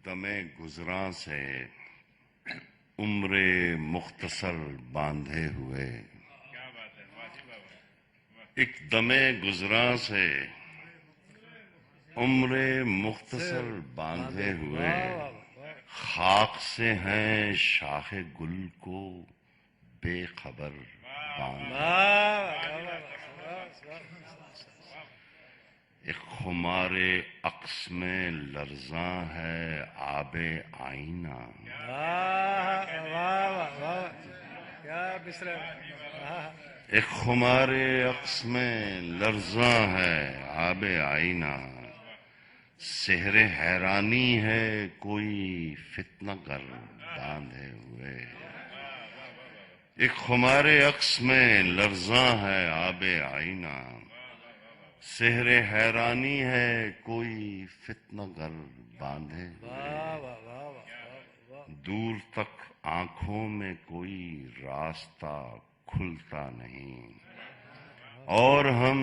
دم گزراں سے عمر مختصر باندھے ہوئے، ایک دم گزراں سے عمر مختصر باندھے ہوئے، خاک سے ہیں شاخ گل کو بے خبر باندھے، ایک خمار عکس میں لرزاں ہے آب آئینہ، ایک خمار عکس میں لرزاں ہے آب آئینہ، سحر حیرانی ہے کوئی فتنہ گر باندھے ہوئے، ایک خمار عکس میں لرزاں ہے آب آئینہ، سحر حیرانی ہے کوئی فتنہ گر باندھے ہوئے، دور تک آنکھوں میں کوئی راستہ کھلتا نہیں، اور ہم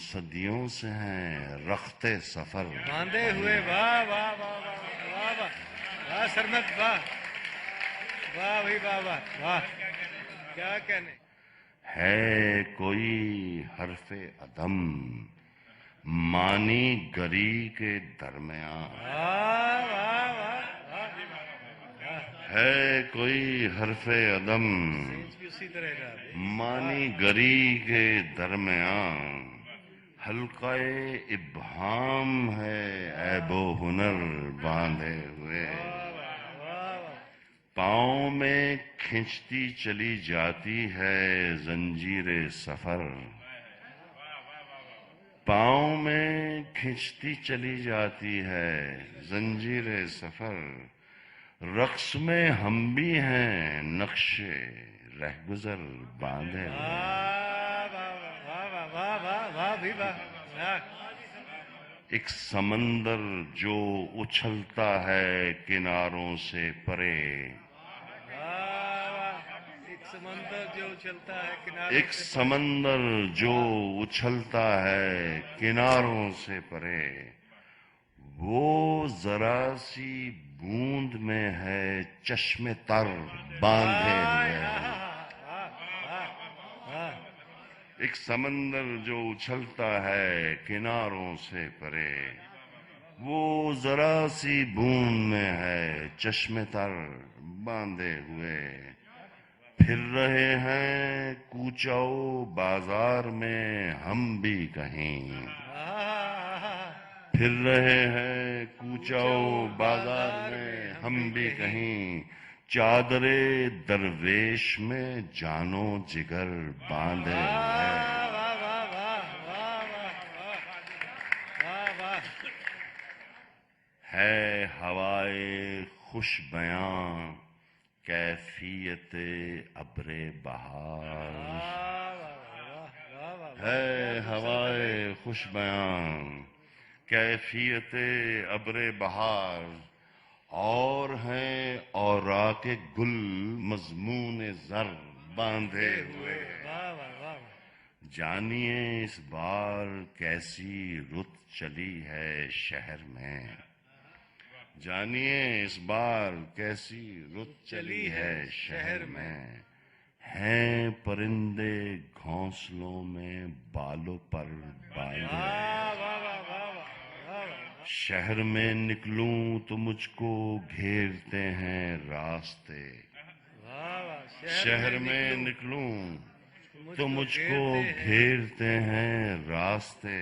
صدیوں سے ہیں رخت سفر باندھے ہوئے۔ واہ واہ واہ واہ واہ واہ واہ سرمد، واہ واہ بھائی واہ واہ واہ، کیا کہنے۔ ہے کوئی حرف عدم معنی گری کے درمیان، ہے کوئی حرف عدم معنی گری کے درمیان، حلقہ ابہام ہے عیب و ہنر باندھے ہوئے، پاؤں میں کھنچتی چلی جاتی ہے زنجیر سفر، پاؤں میں کھنچتی چلی جاتی ہے زنجیر سفر، رقص میں ہم بھی ہیں نقش رہگزر باندھے ہوئے، ایک سمندر جو اچھلتا ہے کناروں سے پرے، ایک سمندر جو اچھلتا ہے کناروں سے پرے، وہ ذرا سی بوند میں ہے چشم تر باندھے ہوئے، ایک سمندر جو اچھلتا ہے کناروں سے پرے، وہ ذرا سی بوند میں ہے چشم تر باندھے ہوئے، پھر رہے ہیں کوچہ و بازار میں ہم بھی کہیں، پھر رہے ہیں کوچہ و بازار میں ہم بھی کہیں، چادر درویش میں جانو جگر باندھے ہوئے، ہے ہوائے خوش بیاں کیفیت ابر بہار، ہے ہوائے خوش بیاں کیفیت ابر بہار، اور ہیں اوراق گل مضمون زر باندھے ہوئے، جانیے اس بار کیسی رت چلی ہے شہر میں، جانیے اس بار کیسی رت چلی ہے شہر میں، ہیں پرندے گھونسلوں میں بالوں پر باندھے، شہر میں نکلوں تو مجھ کو گھیرتے ہیں راستے، شہر میں نکلوں تو مجھ کو گھیرتے ہیں راستے،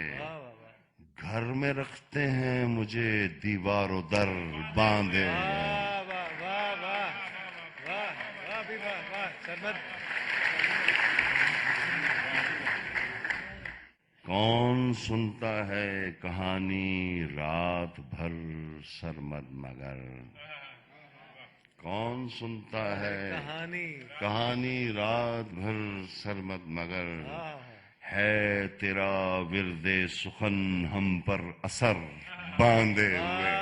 گھر میں رکھتے ہیں مجھے دیوار و در باندھے ہوئے، کون سنتا ہے کہانی رات بھر سرمد مگر، کون سنتا ہے کہانی رات بھر سرمد مگر، ہے تیرا ورد سخن ہم پر اثر باندھے ہوئے۔